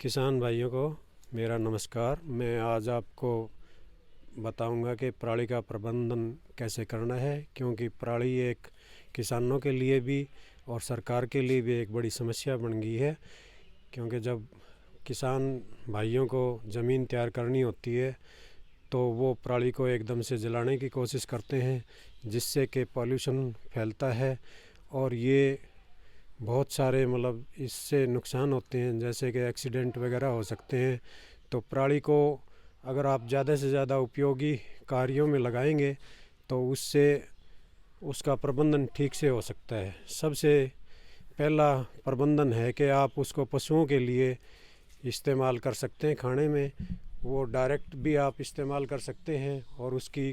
किसान भाइयों को मेरा नमस्कार। मैं आज आपको बताऊंगा कि पराली का प्रबंधन कैसे करना है, क्योंकि पराली एक किसानों के लिए भी और सरकार के लिए भी एक बड़ी समस्या बन गई है। क्योंकि जब किसान भाइयों को ज़मीन तैयार करनी होती है तो वो पराली को एकदम से जलाने की कोशिश करते हैं, जिससे कि पॉल्यूशन फैलता है और ये बहुत सारे इससे नुकसान होते हैं, जैसे कि एक्सीडेंट वगैरह हो सकते हैं। तो पराली को अगर आप ज़्यादा से ज़्यादा उपयोगी कार्यों में लगाएंगे तो उससे उसका प्रबंधन ठीक से हो सकता है। सबसे पहला प्रबंधन है कि आप उसको पशुओं के लिए इस्तेमाल कर सकते हैं। खाने में वो डायरेक्ट भी आप इस्तेमाल कर सकते हैं और उसकी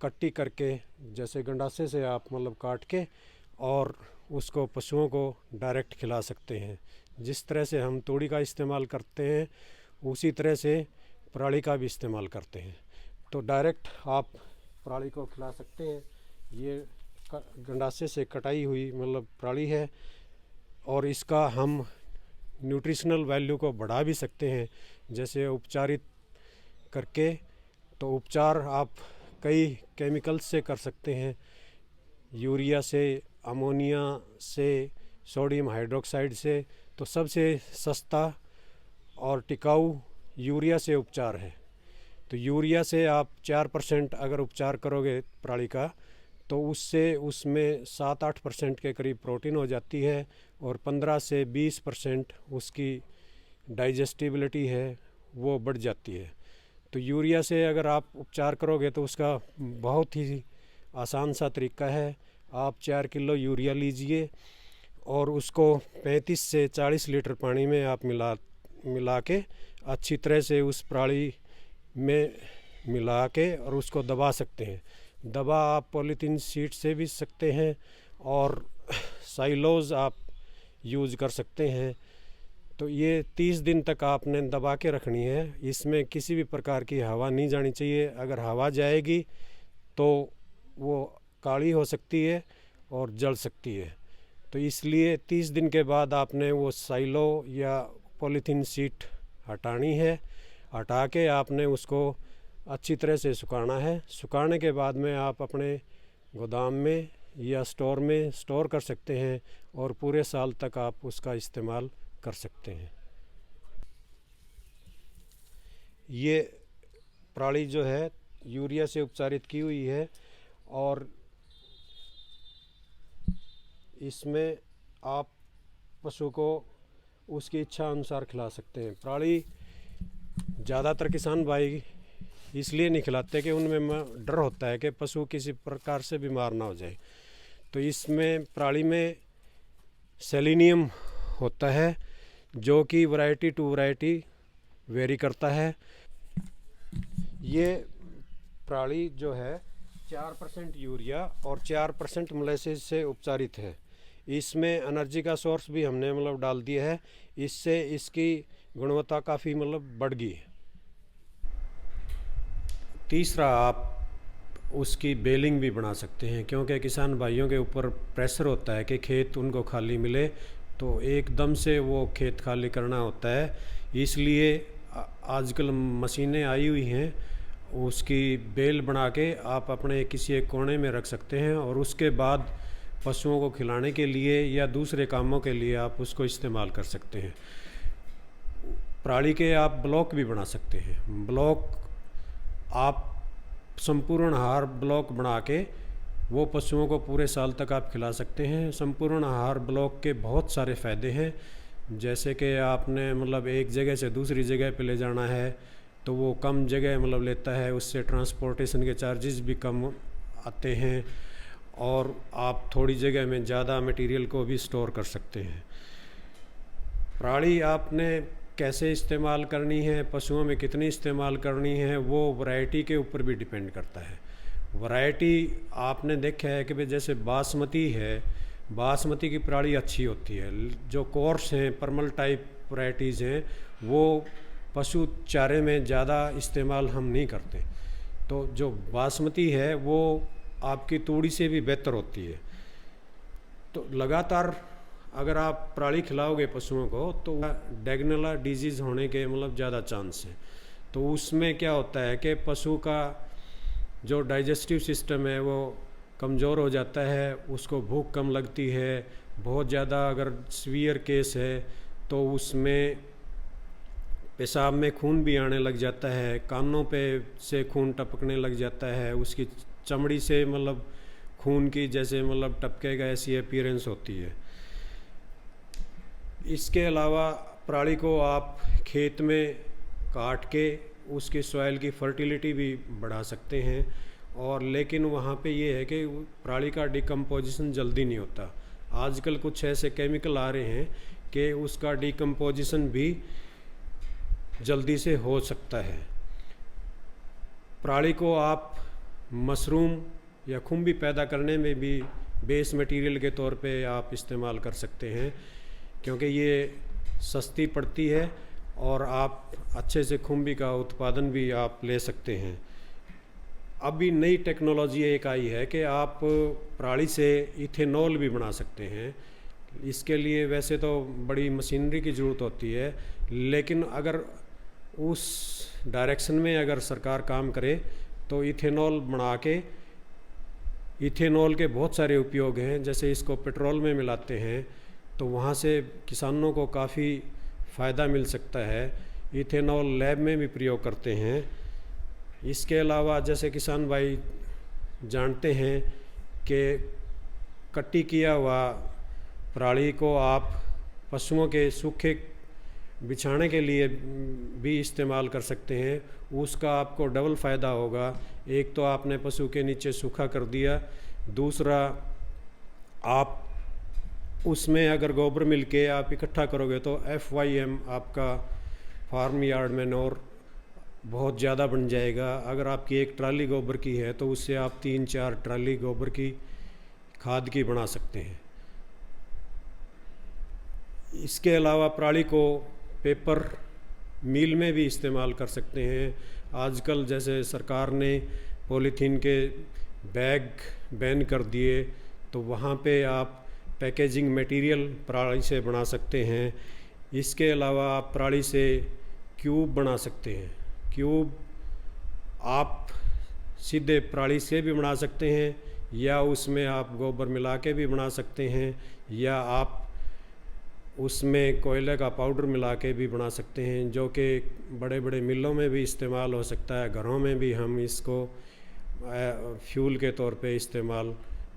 कट्टी करके, जैसे गंडासे से आप काट के और उसको पशुओं को डायरेक्ट खिला सकते हैं। जिस तरह से हम तूड़ी का इस्तेमाल करते हैं उसी तरह से पराली का भी इस्तेमाल करते हैं। तो डायरेक्ट आप पराली को खिला सकते हैं। ये गंडासे से कटाई हुई पराली है और इसका हम न्यूट्रिशनल वैल्यू को बढ़ा भी सकते हैं, जैसे उपचारित करके। तो उपचार आप कई केमिकल्स से कर सकते हैं, यूरिया से, अमोनिया से, सोडियम हाइड्रोक्साइड से। तो सबसे सस्ता और टिकाऊ यूरिया से उपचार है। तो यूरिया से आप 4% अगर उपचार करोगे पराली का, तो उससे उसमें 7-8% के करीब प्रोटीन हो जाती है और 15 से 20% उसकी डाइजेस्टिबिलिटी है वो बढ़ जाती है। तो यूरिया से अगर आप उपचार करोगे तो उसका बहुत ही आसान सा तरीका है। आप 4 किलो यूरिया लीजिए और उसको 35 से 40 लीटर पानी में आप मिला के अच्छी तरह से उस पराली में मिला के और उसको दबा सकते हैं। दबा आप पॉलीथीन शीट से भी सकते हैं और साइलोज आप यूज़ कर सकते हैं। तो ये 30 दिन तक आपने दबा के रखनी है। इसमें किसी भी प्रकार की हवा नहीं जानी चाहिए। अगर हवा जाएगी तो वो काली हो सकती है और जल सकती है। तो इसलिए 30 दिन के बाद आपने वो साइलो या पॉलीथीन शीट हटानी है। हटा के आपने उसको अच्छी तरह से सुखाना है। सुखाने के बाद में आप अपने गोदाम में या स्टोर में स्टोर कर सकते हैं और पूरे साल तक आप उसका इस्तेमाल कर सकते हैं। ये पराली जो है यूरिया से उपचारित की हुई है और इसमें आप पशु को उसकी इच्छा अनुसार खिला सकते हैं। पराली ज़्यादातर किसान भाई इसलिए नहीं खिलाते कि उनमें डर होता है कि पशु किसी प्रकार से बीमार ना हो जाए। तो इसमें पराली में सेलेनियम होता है जो कि वैरायटी टू वैरायटी वेरी करता है। ये पराली जो है 4% यूरिया और 4% मोलेसिस से उपचारित है। इसमें एनर्जी का सोर्स भी हमने डाल दिया है। इससे इसकी गुणवत्ता काफ़ी बढ़ गई है। तीसरा, आप उसकी बेलिंग भी बना सकते हैं, क्योंकि किसान भाइयों के ऊपर प्रेशर होता है कि खेत उनको खाली मिले, तो एकदम से वो खेत खाली करना होता है। इसलिए आजकल मशीनें आई हुई हैं, उसकी बेल बना के आप अपने किसी एक कोने में रख सकते हैं और उसके बाद पशुओं को खिलाने के लिए या दूसरे कामों के लिए आप उसको इस्तेमाल कर सकते हैं। पराली के आप ब्लॉक भी बना सकते हैं। ब्लॉक आप संपूर्ण आहार ब्लॉक बना के वो पशुओं को पूरे साल तक आप खिला सकते हैं। संपूर्ण आहार ब्लॉक के बहुत सारे फ़ायदे हैं, जैसे कि आपने एक जगह से दूसरी जगह पे ले जाना है तो वो कम जगह लेता है, उससे ट्रांसपोर्टेशन के चार्जेस भी कम आते हैं और आप थोड़ी जगह में ज़्यादा मटेरियल को भी स्टोर कर सकते हैं। पराली आपने कैसे इस्तेमाल करनी है, पशुओं में कितनी इस्तेमाल करनी है, वो वैरायटी के ऊपर भी डिपेंड करता है। वैरायटी आपने देखा है कि भाई जैसे बासमती है, बासमती की पराली अच्छी होती है। जो कोर्स हैं, परमल टाइप वैरायटीज़ हैं, वो पशु चारे में ज़्यादा इस्तेमाल हम नहीं करते। तो जो बासमती है वो आपकी तूड़ी से भी बेहतर होती है। तो लगातार अगर आप पराली खिलाओगे पशुओं को तो डेगनेला डिजीज़ होने के मतलब ज़्यादा चांस है। तो उसमें क्या होता है कि पशु का जो डाइजेस्टिव सिस्टम है वो कमज़ोर हो जाता है, उसको भूख कम लगती है, बहुत ज़्यादा अगर सीवियर केस है तो उसमें पेशाब में खून भी आने लग जाता है, कानों पे से खून टपकने लग जाता है, उसकी चमड़ी से मतलब खून की जैसे मतलब टपकेगा ऐसी अपीयरेंस होती है। इसके अलावा पराली को आप खेत में काट के उसकी सॉइल की फर्टिलिटी भी बढ़ा सकते हैं, और लेकिन वहाँ पे ये है कि पराली का डिकम्पोजिशन जल्दी नहीं होता। आजकल कुछ ऐसे केमिकल आ रहे हैं कि उसका डिकम्पोजिशन भी जल्दी से हो सकता है। पराली को आप मशरूम या खुम्बी पैदा करने में भी बेस मटेरियल के तौर पे आप इस्तेमाल कर सकते हैं, क्योंकि ये सस्ती पड़ती है और आप अच्छे से खुम्बी का उत्पादन भी आप ले सकते हैं। अभी नई टेक्नोलॉजी एक आई है कि आप पराली से इथेनॉल भी बना सकते हैं। इसके लिए वैसे तो बड़ी मशीनरी की ज़रूरत होती है, लेकिन अगर उस डायरेक्शन में अगर सरकार काम करे तो इथेनॉल बना के, इथेनॉल के बहुत सारे उपयोग हैं। जैसे इसको पेट्रोल में मिलाते हैं तो वहाँ से किसानों को काफ़ी फ़ायदा मिल सकता है। इथेनॉल लैब में भी प्रयोग करते हैं। इसके अलावा जैसे किसान भाई जानते हैं कि कट्टी किया हुआ पराली को आप पशुओं के सूखे बिछाने के लिए भी इस्तेमाल कर सकते हैं। उसका आपको डबल फ़ायदा होगा। एक तो आपने पशु के नीचे सूखा कर दिया, दूसरा आप उसमें अगर गोबर मिल के आप इकट्ठा करोगे तो FYM आपका फार्म यार्ड मैन्योर बहुत ज़्यादा बन जाएगा। अगर आपकी एक ट्राली गोबर की है तो उससे आप 3-4 ट्राली गोबर की खाद की बना सकते हैं। इसके अलावा पराली को पेपर मिल में भी इस्तेमाल कर सकते हैं। आजकल जैसे सरकार ने पॉलीथीन के बैग बैन कर दिए, तो वहाँ पे आप पैकेजिंग मटेरियल पराली से बना सकते हैं। इसके अलावा आप पराली से क्यूब बना सकते हैं। क्यूब आप सीधे पराली से भी बना सकते हैं, या उसमें आप गोबर मिला के भी बना सकते हैं, या आप उसमें कोयले का पाउडर मिला के भी बना सकते हैं, जो कि बड़े बड़े मिलों में भी इस्तेमाल हो सकता है। घरों में भी हम इसको फ्यूल के तौर पे इस्तेमाल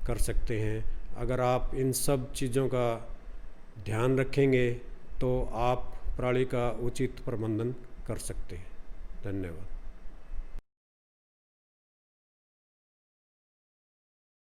कर सकते हैं। अगर आप इन सब चीज़ों का ध्यान रखेंगे तो आप पराली का उचित प्रबंधन कर सकते हैं। धन्यवाद।